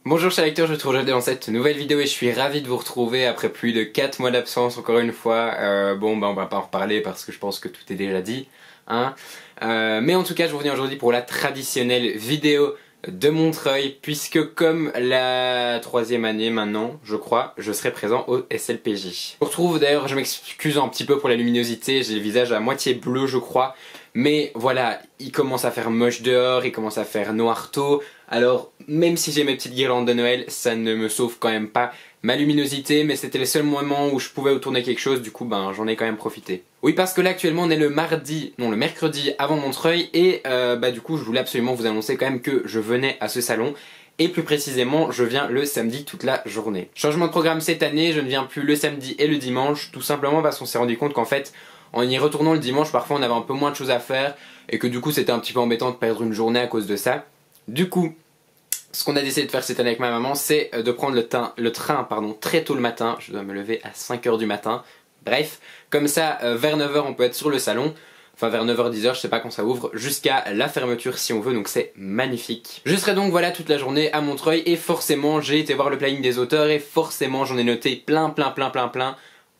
Bonjour chers lecteurs, je vous retrouve aujourd'hui dans cette nouvelle vidéo et je suis ravi de vous retrouver après plus de 4 mois d'absence encore une fois. On va pas en reparler parce que je pense que tout est déjà dit, hein. Mais en tout cas je vous reviens aujourd'hui pour la traditionnelle vidéo de Montreuil, puisque comme la 3e année maintenant, je crois, je serai présent au SLPJ. Je vous retrouve d'ailleurs, je m'excuse un petit peu pour la luminosité, j'ai le visage à moitié bleu je crois. Mais voilà, il commence à faire moche dehors, il commence à faire noir tôt. Alors même si j'ai mes petites guirlandes de Noël, ça ne me sauve quand même pas ma luminosité. Mais c'était le seul moment où je pouvais tourner quelque chose, du coup j'en ai quand même profité. Oui, parce que là actuellement on est le mercredi avant Montreuil. Et du coup je voulais absolument vous annoncer quand même que je venais à ce salon. Et plus précisément, je viens le samedi toute la journée. Changement de programme cette année, je ne viens plus le samedi et le dimanche. Tout simplement parce qu'on s'est rendu compte qu'en fait, en y retournant le dimanche, parfois on avait un peu moins de choses à faire et que du coup c'était un petit peu embêtant de perdre une journée à cause de ça. Du coup, ce qu'on a décidé de faire cette année avec ma maman, c'est de prendre le train très tôt le matin. Je dois me lever à 5 h du matin. Bref, comme ça, vers 9 h on peut être sur le salon. Enfin vers 9 h 10 h, je sais pas quand ça ouvre, jusqu'à la fermeture si on veut, donc c'est magnifique. Je serai donc voilà toute la journée à Montreuil et forcément j'ai été voir le planning des auteurs et forcément j'en ai noté plein.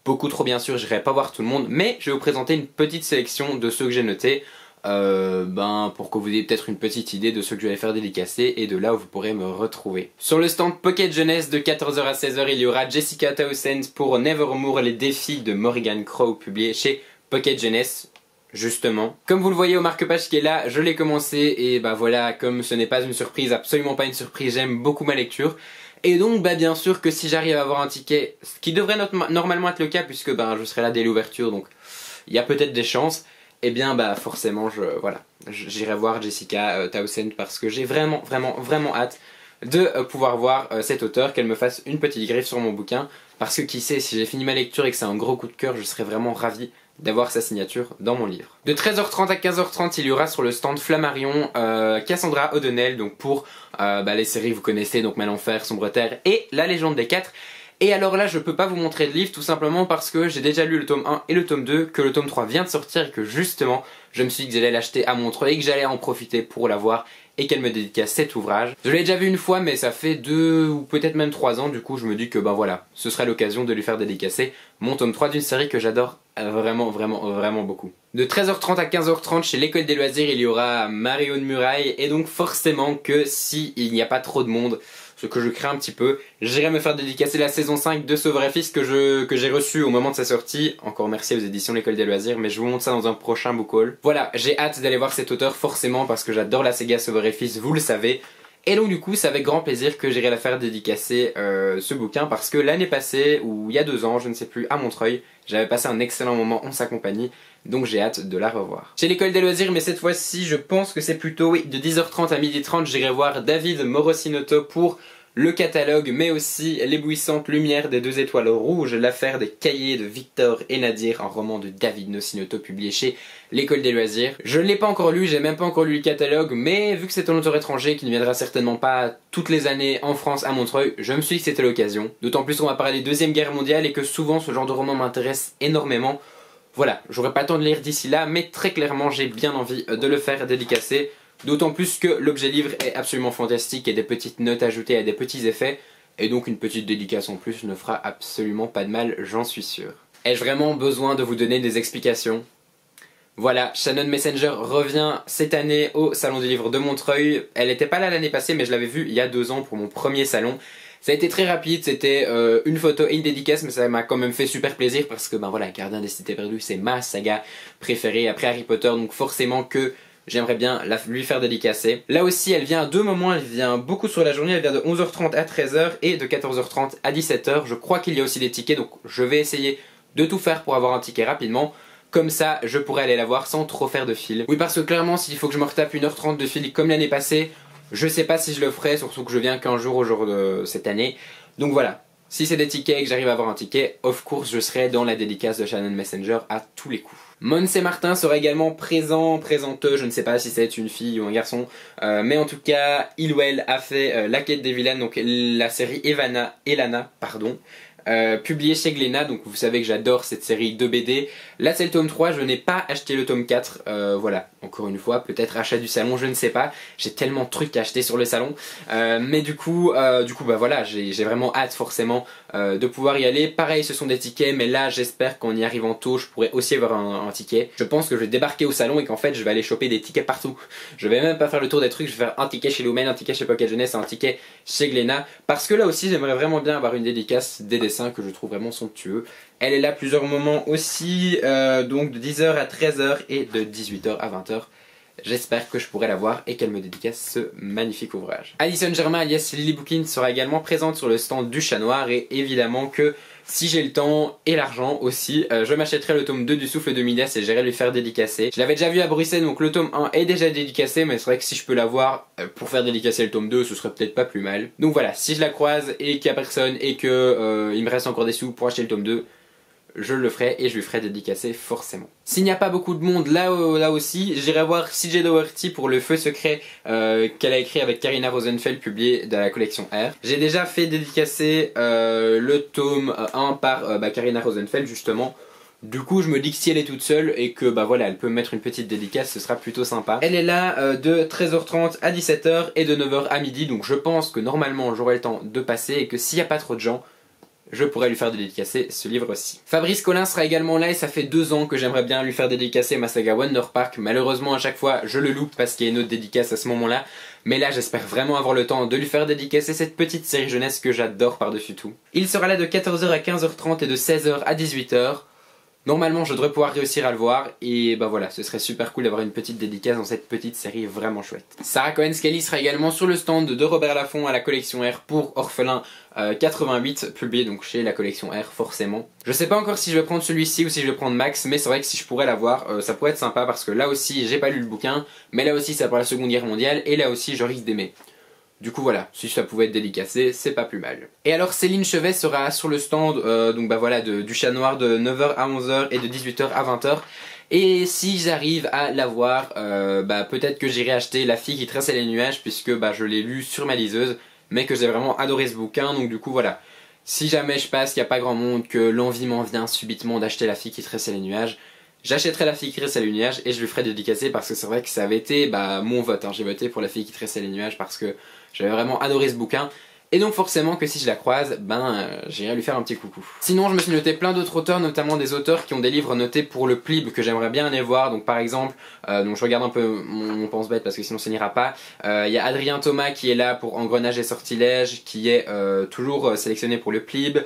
Beaucoup trop bien sûr, j'irai pas voir tout le monde, mais je vais vous présenter une petite sélection de ceux que j'ai notés. Pour que vous ayez peut-être une petite idée de ceux que je vais faire dédicacer et de là où vous pourrez me retrouver. Sur le stand Pocket Jeunesse de 14 h à 16 h, il y aura Jessica Townsend pour Nevermore, les défis de Morrigan Crow, publié chez Pocket Jeunesse. Justement, comme vous le voyez au marque-page qui est là, je l'ai commencé et voilà, comme ce n'est pas une surprise, absolument pas une surprise, j'aime beaucoup ma lecture. Et donc bien sûr que si j'arrive à avoir un ticket, ce qui devrait normalement être le cas puisque je serai là dès l'ouverture, donc il y a peut-être des chances, et forcément j'irai voir Jessica Townsend parce que j'ai vraiment hâte de pouvoir voir cet auteur, qu'elle me fasse une petite griffe sur mon bouquin, parce que qui sait, si j'ai fini ma lecture et que c'est un gros coup de cœur, je serais vraiment ravi d'avoir sa signature dans mon livre. De 13 h 30 à 15 h 30, il y aura sur le stand Flammarion Cassandra O'Donnell, donc pour les séries que vous connaissez, donc Mal Enfer, Sombre Terre et La Légende des 4. Et alors là, je peux pas vous montrer le livre tout simplement parce que j'ai déjà lu le tome 1 et le tome 2, que le tome 3 vient de sortir et que justement, je me suis dit que j'allais l'acheter à Montreuil et que j'allais en profiter pour l'avoir et qu'elle me dédicace cet ouvrage. Je l'ai déjà vu une fois mais ça fait 2 ou peut-être même 3 ans, du coup je me dis que voilà, ce serait l'occasion de lui faire dédicacer mon tome 3 d'une série que j'adore vraiment beaucoup. De 13 h 30 à 15 h 30 chez l'école des loisirs, il y aura Mario de Muraille et donc forcément que si il n'y a pas trop de monde, ce que je crains un petit peu, j'irai me faire dédicacer la saison 5 de Sauveur et Fils que j'ai reçu au moment de sa sortie. Encore merci aux éditions L'école des loisirs, mais je vous montre ça dans un prochain book haul. Voilà, j'ai hâte d'aller voir cet auteur forcément parce que j'adore la saga Sauveur et Fils, vous le savez. Et donc du coup c'est avec grand plaisir que j'irai la faire dédicacer ce bouquin parce que l'année passée, ou il y a 2 ans, je ne sais plus, à Montreuil, j'avais passé un excellent moment en sa compagnie, donc j'ai hâte de la revoir. Chez l'école des loisirs, mais cette fois-ci je pense que c'est plutôt, oui, de 10 h 30 à 12 h 30, j'irai voir David Morosinoto pour le catalogue, mais aussi l'éblouissante lumière des 2 étoiles rouges, l'affaire des cahiers de Victor et Nadir, un roman de David Nocinoto publié chez l'école des loisirs. Je ne l'ai pas encore lu, j'ai même pas encore lu le catalogue, mais vu que c'est un auteur étranger qui ne viendra certainement pas toutes les années en France à Montreuil, je me suis dit que c'était l'occasion. D'autant plus qu'on va parler de 2e guerre mondiale et que souvent ce genre de roman m'intéresse énormément. Voilà, j'aurai pas le temps de lire d'ici là, mais très clairement j'ai bien envie de le faire dédicacer. D'autant plus que l'objet livre est absolument fantastique et des petites notes ajoutées et des petits effets. Et donc une petite dédicace en plus ne fera absolument pas de mal, j'en suis sûr. Ai-je vraiment besoin de vous donner des explications? Voilà, Shannon Messenger revient cette année au Salon du Livre de Montreuil. Elle n'était pas là l'année passée mais je l'avais vue il y a 2 ans pour mon premier salon. Ça a été très rapide, c'était une photo et une dédicace, mais ça m'a quand même fait super plaisir parce que voilà, Gardien des Cités Perdues c'est ma saga préférée après Harry Potter, donc forcément que j'aimerais bien lui faire dédicacer. Là aussi elle vient à 2 moments, elle vient beaucoup sur la journée, elle vient de 11 h 30 à 13 h et de 14 h 30 à 17 h. Je crois qu'il y a aussi des tickets, donc je vais essayer de tout faire pour avoir un ticket rapidement. Comme ça je pourrais aller la voir sans trop faire de fil. Oui, parce que clairement s'il faut que je me retape 1 h 30 de fil comme l'année passée, je sais pas si je le ferai, surtout que je viens qu'un jour au jour de cette année. Donc voilà, si c'est des tickets et que j'arrive à avoir un ticket, of course je serai dans la dédicace de Shannon Messenger à tous les coups. Monse Martin sera également présenteuse, je ne sais pas si c'est une fille ou un garçon, mais en tout cas, il ou elle a fait La Quête des Vilaines, donc la série Elana, publié chez Glénat, donc vous savez que j'adore cette série de BD. Là c'est le tome 3, je n'ai pas acheté le tome 4, voilà, encore une fois, peut-être achat du salon, je ne sais pas, j'ai tellement de trucs à acheter sur le salon, mais du coup bah voilà, j'ai vraiment hâte forcément de pouvoir y aller. Pareil, ce sont des tickets, mais là j'espère qu'en y arrivant tôt, je pourrai aussi avoir un ticket. Je pense que je vais débarquer au salon et qu'en fait je vais aller choper des tickets partout. Je vais même pas faire le tour des trucs, je vais faire un ticket chez Lumen, un ticket chez Pocket Jeunesse, un ticket chez Glénat, parce que là aussi j'aimerais vraiment bien avoir une dédicace des dessins que je trouve vraiment somptueux. Elle est là plusieurs moments aussi, donc de 10h à 13h et de 18h à 20h. J'espère que je pourrai la voir et qu'elle me dédicace ce magnifique ouvrage. Alison Germain alias Lily Bookin sera également présente sur le stand du Chat Noir, et évidemment que si j'ai le temps et l'argent aussi, je m'achèterai le tome 2 du Souffle de Midas et j'irai lui faire dédicacer. Je l'avais déjà vu à Bruxelles, donc le tome 1 est déjà dédicacé, mais c'est vrai que si je peux l'avoir pour faire dédicacer le tome 2, ce serait peut-être pas plus mal. Donc voilà, si je la croise et qu'il n'y a personne et que il me reste encore des sous pour acheter le tome 2, je le ferai et je lui ferai dédicacer forcément. S'il n'y a pas beaucoup de monde là aussi, j'irai voir CJ Doherty pour le Feu Secret qu'elle a écrit avec Karina Rosenfeld, publié dans la collection R. J'ai déjà fait dédicacer le tome 1 par Karina Rosenfeld justement. Du coup je me dis que si elle est toute seule et que bah voilà, elle peut me mettre une petite dédicace, ce sera plutôt sympa. Elle est là de 13h30 à 17h et de 9h à midi, donc je pense que normalement j'aurai le temps de passer et que s'il n'y a pas trop de gens, je pourrais lui faire dédicacer ce livre-ci. Fabrice Collin sera également là et ça fait 2 ans que j'aimerais bien lui faire dédicacer ma saga Wonder Park. Malheureusement à chaque fois je le loupe parce qu'il y a une autre dédicace à ce moment-là. Mais là j'espère vraiment avoir le temps de lui faire dédicacer cette petite série jeunesse que j'adore par-dessus tout. Il sera là de 14h à 15h30 et de 16h à 18h. Normalement je devrais pouvoir réussir à le voir et bah voilà, ce serait super cool d'avoir une petite dédicace dans cette petite série vraiment chouette. Sarah Cohen-Skelly sera également sur le stand de Robert Laffont à la collection R pour Orphelin 88, publié donc chez la collection R forcément. Je sais pas encore si je vais prendre celui-ci ou si je vais prendre Max, mais c'est vrai que si je pourrais l'avoir, ça pourrait être sympa parce que là aussi j'ai pas lu le bouquin, mais là aussi ça parle de la Seconde Guerre mondiale et là aussi je risque d'aimer. Du coup voilà, si ça pouvait être dédicacé, c'est pas plus mal. Et alors Céline Chevet sera sur le stand donc bah voilà, du Chat Noir de 9h à 11h et de 18h à 20h. Et si j'arrive à l'avoir, bah peut-être que j'irai acheter La fille qui tressait les nuages, puisque bah je l'ai lu sur ma liseuse, mais que j'ai vraiment adoré ce bouquin, donc du coup voilà. Si jamais je passe, qu'il n'y a pas grand monde, que l'envie m'en vient subitement d'acheter La fille qui tressait les nuages, j'achèterai La fille qui tressait les nuages et je lui ferai dédicacer parce que c'est vrai que ça avait été mon vote, hein. J'ai voté pour La fille qui tressait les nuages parce que j'avais vraiment adoré ce bouquin. Et donc forcément que si je la croise, j'irai lui faire un petit coucou. Sinon je me suis noté plein d'autres auteurs, notamment des auteurs qui ont des livres notés pour le PLIB que j'aimerais bien aller voir. Donc par exemple, donc je regarde un peu mon pense-bête parce que sinon ça n'ira pas. Il y a Adrien Thomas qui est là pour Engrenage et Sortilège, qui est toujours sélectionné pour le PLIB.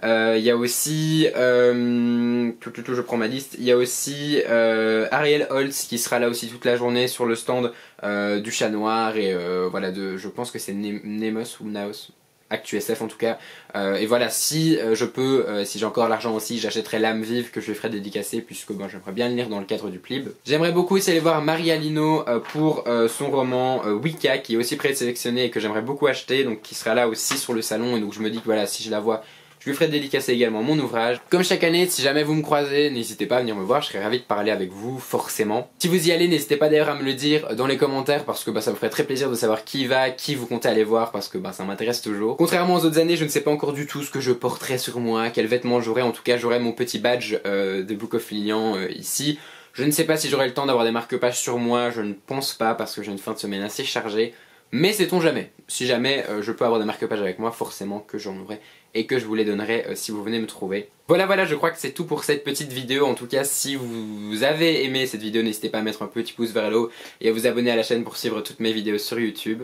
Il y a aussi, je prends ma liste, il y a aussi Ariel Holtz qui sera là aussi toute la journée sur le stand du Chat Noir et voilà, je pense que c'est Nemos ou Naos, ActuSF en tout cas. Et voilà, si je peux, si j'ai encore l'argent aussi, j'achèterai L'âme vive que je lui ferai dédicacer puisque j'aimerais bien le lire dans le cadre du PLIB. J'aimerais beaucoup aussi aller voir Marie Alino pour son roman Wicca qui est aussi présélectionné et que j'aimerais beaucoup acheter, donc qui sera là aussi sur le salon, et donc je me dis que voilà, si je la vois, je lui ferai dédicacer également mon ouvrage. Comme chaque année, si jamais vous me croisez, n'hésitez pas à venir me voir, je serais ravi de parler avec vous, forcément. Si vous y allez, n'hésitez pas d'ailleurs à me le dire dans les commentaires parce que ça me ferait très plaisir de savoir qui va, qui vous comptez aller voir parce que ça m'intéresse toujours. Contrairement aux autres années, je ne sais pas encore du tout ce que je porterai sur moi, quels vêtements j'aurai, en tout cas j'aurai mon petit badge de Book of Lilian ici. Je ne sais pas si j'aurai le temps d'avoir des marque-pages sur moi, je ne pense pas parce que j'ai une fin de semaine assez chargée. Mais sait-on jamais, si jamais je peux avoir des marque-pages avec moi, forcément que j'en aurai et que je vous les donnerai si vous venez me trouver. Voilà, je crois que c'est tout pour cette petite vidéo. En tout cas, si vous avez aimé cette vidéo, n'hésitez pas à mettre un petit pouce vers le haut et à vous abonner à la chaîne pour suivre toutes mes vidéos sur YouTube.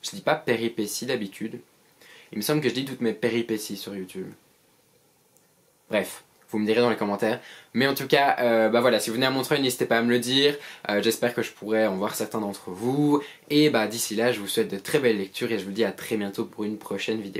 Je dis pas péripéties d'habitude. Il me semble que je dis toutes mes péripéties sur YouTube. Bref. Vous me direz dans les commentaires. Mais en tout cas, voilà, si vous venez à Montreuil, n'hésitez pas à me le dire. J'espère que je pourrai en voir certains d'entre vous. Et d'ici là, je vous souhaite de très belles lectures et je vous dis à très bientôt pour une prochaine vidéo.